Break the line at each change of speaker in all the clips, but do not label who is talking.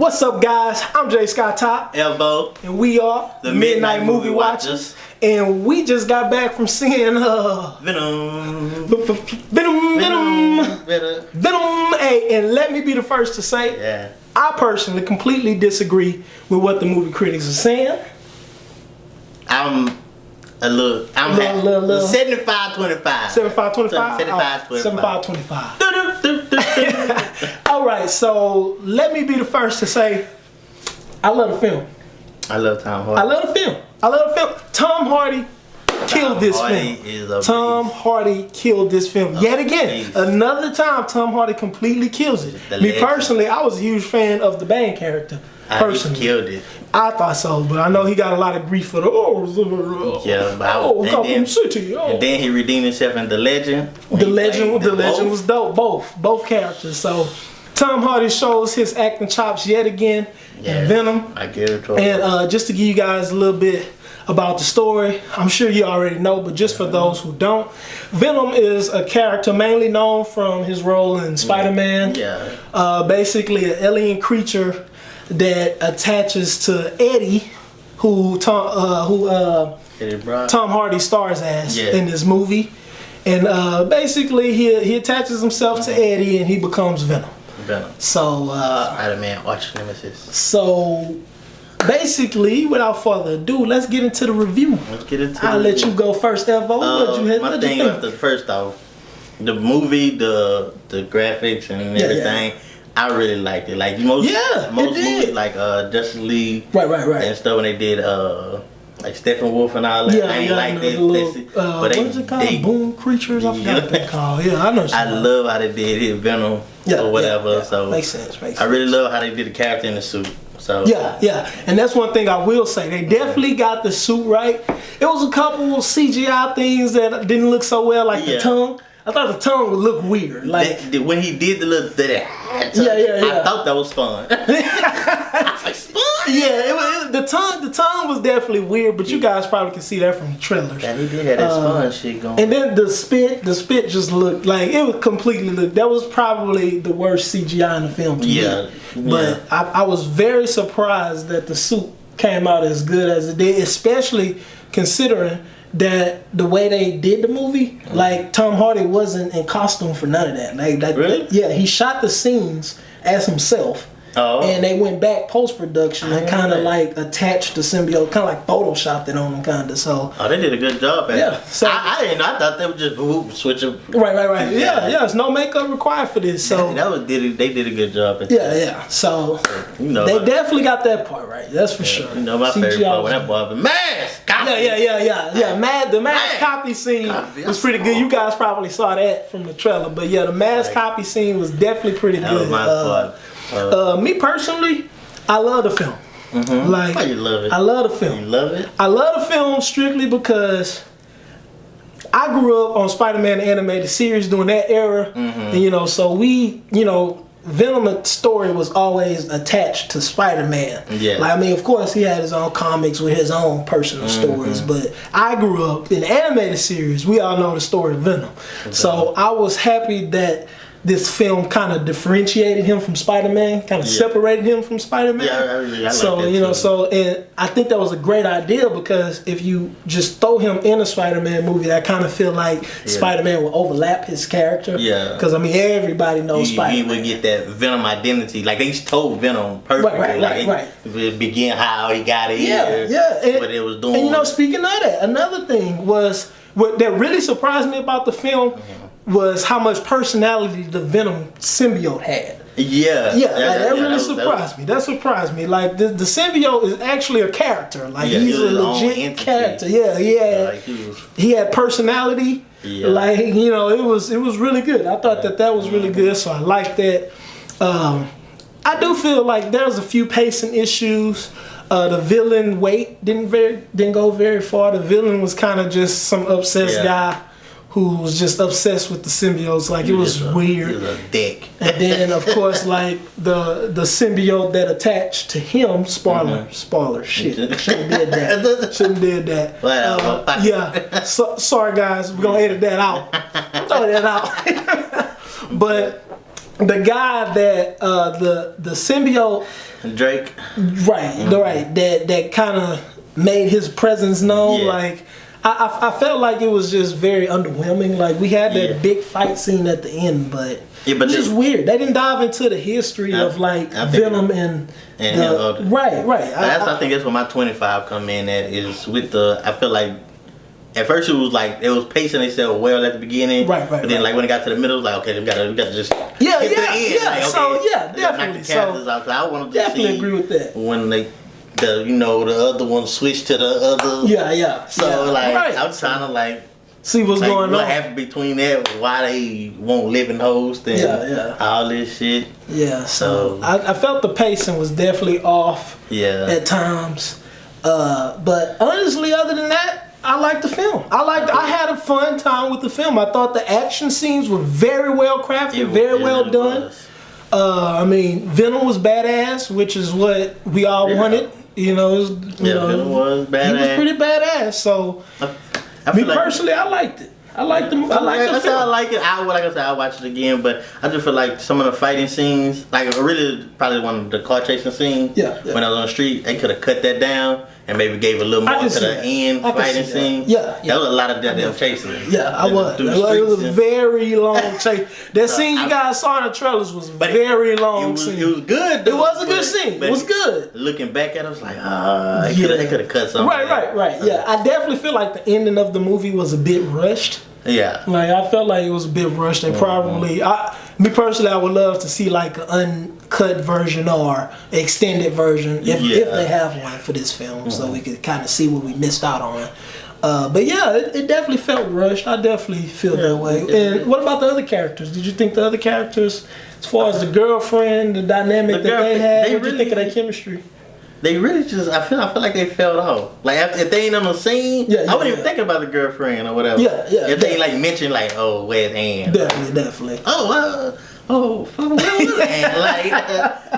What's up, guys? I'm Jay Scott Top.
Elbow.
And we are
the Midnight Movie Watcherz.
And we just got back from seeing
Venom.
Venom. Hey, and let me be the first to say, I personally completely disagree with what the movie critics are saying.
I'm 75-25.
75-25? 75-25. Alright, so let me be the first to say, I love the film.
I love Tom Hardy.
I love the film. Tom Hardy killed this film. Tom Hardy killed this film. Yet again, another time Tom Hardy completely kills it. Me personally, I was a huge fan of the Bane character. Personally,
he killed it.
I thought so, but I know he got a lot of grief for the Gotham City.
And then he redeemed himself in The Legend.
The Legend was dope. Both characters. So Tom Hardy shows his acting chops yet again in Venom.
I give it to him.
And just to give you guys a little bit about the story, I'm sure you already know, but just for those who don't, Venom is a character mainly known from his role in Spider-Man. Basically an alien creature that attaches to Eddie, who Tom Hardy stars as in this movie, and basically he attaches himself to Eddie and he becomes Venom. So
Spider-Man arch nemesis.
So basically, without further ado, let's get into the review. I'll let you go first, Evo.
My thing was first off, the movie, the graphics and everything. I really liked it. Like most movies, like Justice League,
right,
and stuff when they did like Steppenwolf and all that. I ain't like that.
But what is it called? Boom creatures. I forgot what they called. Yeah, I know.
I love how they did it, Venom or whatever. So
makes sense.
I really love how they did the character in the suit. So
and that's one thing I will say. They definitely got the suit right. It was a couple of CGI things that didn't look so well, like the tongue. I thought the tongue would look weird. Like
when he did the little I thought that was fun. I was like, fun.
The tongue was definitely weird, but you guys probably can see that from the trailers.
Yeah, he did have that spun shit going.
And then the spit just looked like it was completely. That was probably the worst CGI in the film to me. But I was very surprised that the suit came out as good as it did, especially considering that the way they did the movie, like Tom Hardy wasn't in costume for none of that.
Really?
He shot the scenes as himself. And they went back post-production and kind of like attached the symbiote, kind of like photoshopped it on them, kind of. So
they did a good job at it.
So
I didn't know. I thought they would just switch them.
Right. There's no makeup required for this. So
they did a good job at
that. So they definitely got that part right. That's for sure.
You know my favorite part when that boy the mask.
The mask copy scene was pretty good. You guys probably saw that from the trailer, but the mask copy scene was definitely pretty good.
That was my part.
Me personally, I love the film.
Why you love it?
I love the film.
You love it?
I love the film strictly because I grew up on Spider-Man the animated series during that era, and so Venom's story was always attached to Spider-Man. Of course, he had his own comics with his own personal stories, but I grew up in the animated series. We all know the story of Venom, so I was happy that this film kind of differentiated him from Spider-Man, kind of separated him from Spider-Man.
I like
and I think that was a great idea, because if you just throw him in a Spider-Man movie, I kind of feel like Spider-Man will overlap his character. Because everybody knows Spider-Man.
He would get that Venom identity. Like they told Venom perfectly. It began how he got here. What it was doing.
And speaking of that, another thing was that really surprised me about the film. Was how much personality the Venom symbiote had. That really surprised me. That surprised me. Like the symbiote is actually a character. Like he's a legit character. He had personality. Like it was really good. I thought that was really good. So I liked that. I do feel like there's a few pacing issues. The villain didn't go very far. The villain was kind of just some obsessed guy who was just obsessed with the symbiotes. Like it was weird.
He was a dick.
And then of course, like the symbiote that attached to him, spoiler, shit, shouldn't did that. Sorry guys, we're gonna edit that out. Throw that out. But the guy that the symbiote
Drake,
right, that kind of made his presence known. Like I felt like it was just very underwhelming. Like we had that big fight scene at the end, but it's just weird. They didn't dive into the history of like Venom and right.
I think that's where my 25 come in at, is with the, I feel like at first it was like, it was pacing themselves well at the beginning. Right. But then like when it got to the middle, it was like, okay, we got to just get to the end. Like, okay,
so definitely.
Knock the characters out. So I wanted to
definitely agree with that.
When the other one switched to the other. So I'm trying to like
see what's going on.
What happened between that? Why they won't live in host and all this shit.
Yeah. So I felt the pacing was definitely off. At times. But honestly, other than that, I liked the film. I had a fun time with the film. I thought the action scenes were very well crafted, very well done. I mean, Venom was badass, which is what we all wanted. Venom was badass. He was pretty badass. So, me personally, I liked it. I liked the film.
I like it. Like I said, I'll watch it again, but I just feel like some of the fighting scenes, like really probably one of the car chasing scenes, when I was on the street, they could have cut that down and maybe gave a little more to the end fighting scene. That was a lot of them chasing.
It was a very long chase. That scene you guys saw in the trailers was very long.
It was good.
It was a good scene. It was good.
Looking back at it, I was like, they could have cut something.
Right. Yeah, I definitely feel like the ending of the movie was a bit rushed.
Like
I felt like it was a bit rushed. They probably, me personally, I would love to see like an uncut version or extended version if they have one for this film, so we could kind of see what we missed out on. But yeah, it definitely felt rushed. I definitely feel that way. And what about the other characters? Did you think the other characters, as far as the girlfriend, the dynamic that they had, what did you think of their chemistry?
They really just, I feel like they fell off. Like if they ain't on the scene, I wasn't even thinking about the girlfriend or whatever. If they like mentioned like, oh, where's Ann?
Definitely.
Fuck Ann. Like,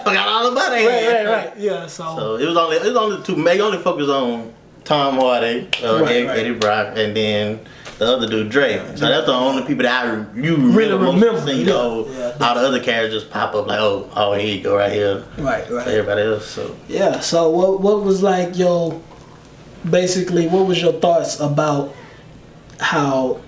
forgot all about Ann.
Right. Yeah. So
it was only two. They only focused on Tom Hardy, Eddie Brock, and then the other dude, Drake. So that's the only people that you really remember. Seeing all the other characters pop up like, oh, here you go, right here.
Right.
Everybody else. So
So what was like basically what was your thoughts about how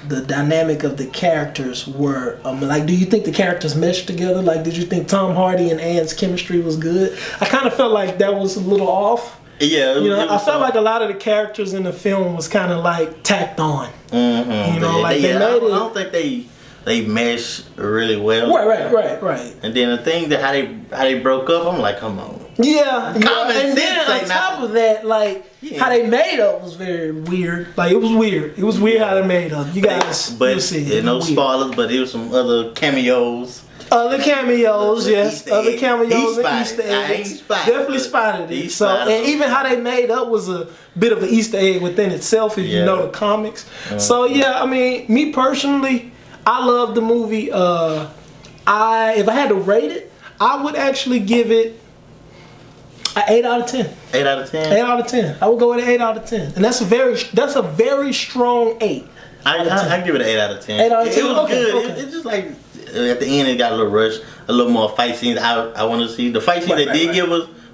the dynamic of the characters were? Like, do you think the characters meshed together? Like, did you think Tom Hardy and Ann's chemistry was good? I kind of felt like that was a little off. I felt like a lot of the characters in the film was kind of like tacked on.
They made it. I don't think they meshed really well.
Right.
And then the thing that how they broke up, I'm like, come on.
And then on top of that, like how they made up was very weird. Like it was weird. It was weird how they made up. You guys, you'll see.
There's no spoilers, but there was some other cameos.
Yes. Other cameos and Easter eggs. Definitely spotted it. So, and even how they made up was a bit of an Easter egg within itself, if you know the comics. So, I mean, me personally, I love the movie. If I had to rate it, I would actually give it an 8 out of 10.
8 out of 10?
8 out of 10. I would go with an 8 out of 10. And that's a very strong 8.
I give it an 8 out of 10.
8 out of 10?
It was good. It's just like, at the end it got a little rush, a little more fight scenes. I want to see the fight scene they did give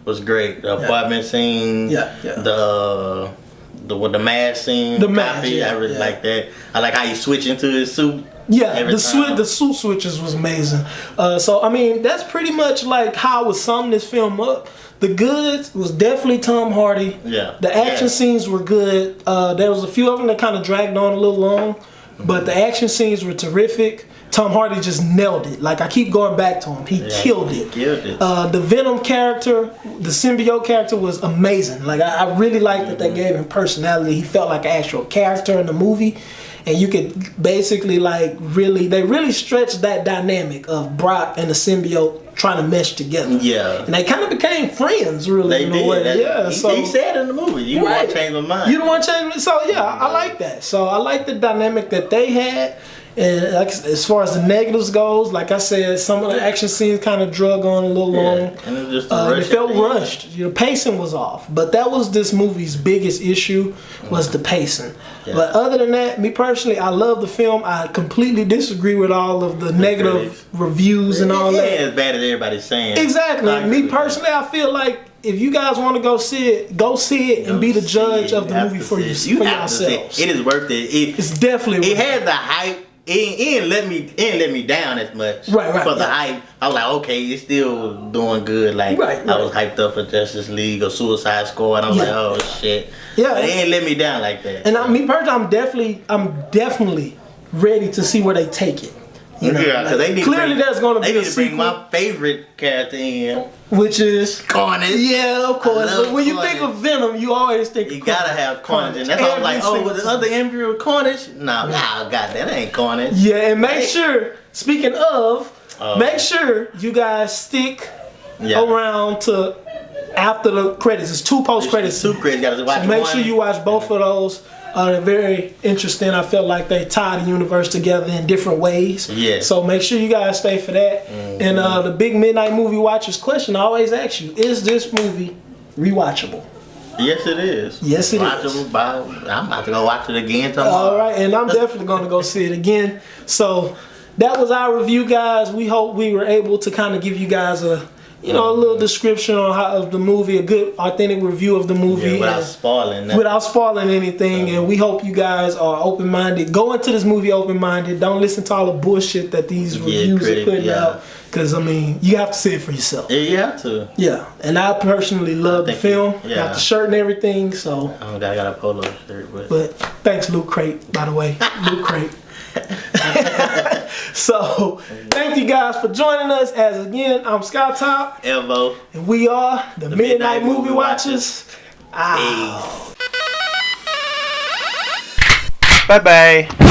was great. The apartment scene, the mask scene, I really like that. I like how he switched into his suit.
The suit switches was amazing. So I mean, that's pretty much like how I would sum this film up. The goods was definitely Tom Hardy. The action scenes were good. There was a few of them that kind of dragged on a little long, but the action scenes were terrific. Tom Hardy just nailed it. Like I keep going back to him. He killed it. The Venom character, the symbiote character was amazing. Like I really liked that they gave him personality. He felt like an actual character in the movie. And you could basically they really stretched that dynamic of Brock and the symbiote trying to mesh together. And they kind of became friends, really. They did.
He said in the movie, you don't want to change my mind.
You don't want to change my mind. So I like that. So I like the dynamic that they had. And like, as far as the negatives goes, like I said, some of the action scenes kind of drug on a little long.
And it
felt rushed. The pacing was off. But that was this movie's biggest issue, was the pacing. Yeah. But other than that, me personally, I love the film. I completely disagree with all of the negative reviews and all that.
Yeah, as bad as everybody's saying.
Exactly. Me personally, I feel like if you guys want to go see it and be the judge of the movie for yourselves.
It is worth it.
It's definitely.
It had the hype. It ain't let me down as much for the hype. I was like, okay, it's still doing good. Like I was hyped up for Justice League or Suicide Squad, and I was like, oh shit. Yeah, but it ain't let me down like that.
And me personally, I'm definitely ready to see where they take it. You know,
because they need
clearly there's going to be
a sequel. They need to bring my favorite character in,
which is
Carnage.
Yeah, of course. But when you think of Venom, you always think
you gotta have Carnage, and that's why I'm like, oh, with the other embryo Carnage? Nah, God, that ain't Carnage.
Yeah, and make sure. Speaking of, make sure you guys stick around to after the credits. It's 2 post credits.
2 credits. You gotta watch.
So make sure you watch both of those. They're very interesting. I felt like they tied the universe together in different ways. Yeah. So make sure you guys stay for that. And the big Midnight Movie Watcherz question I always ask you: is this movie rewatchable?
Yes, it is.
Yes, it is.
I'm about to go watch it again tomorrow.
All right, and I'm definitely going to go see it again. So that was our review, guys. We hope we were able to kind of give you guys a little description of the movie, a good, authentic review of the movie.
Yeah, without spoiling nothing.
Without spoiling anything. And we hope you guys are open-minded. Go into this movie open-minded. Don't listen to all the bullshit that these reviews are putting out. Because, I mean, you have to see it for yourself.
Yeah, you have to.
Yeah. And I personally love the film. Got the shirt and everything, so.
I got a polo shirt.
But thanks, Luke Crate, by the way. Luke Crate. So, thank you guys for joining us. As again, I'm Scott Top.
Elvo.
And we are the Midnight Movie Watcherz.
Bye-bye.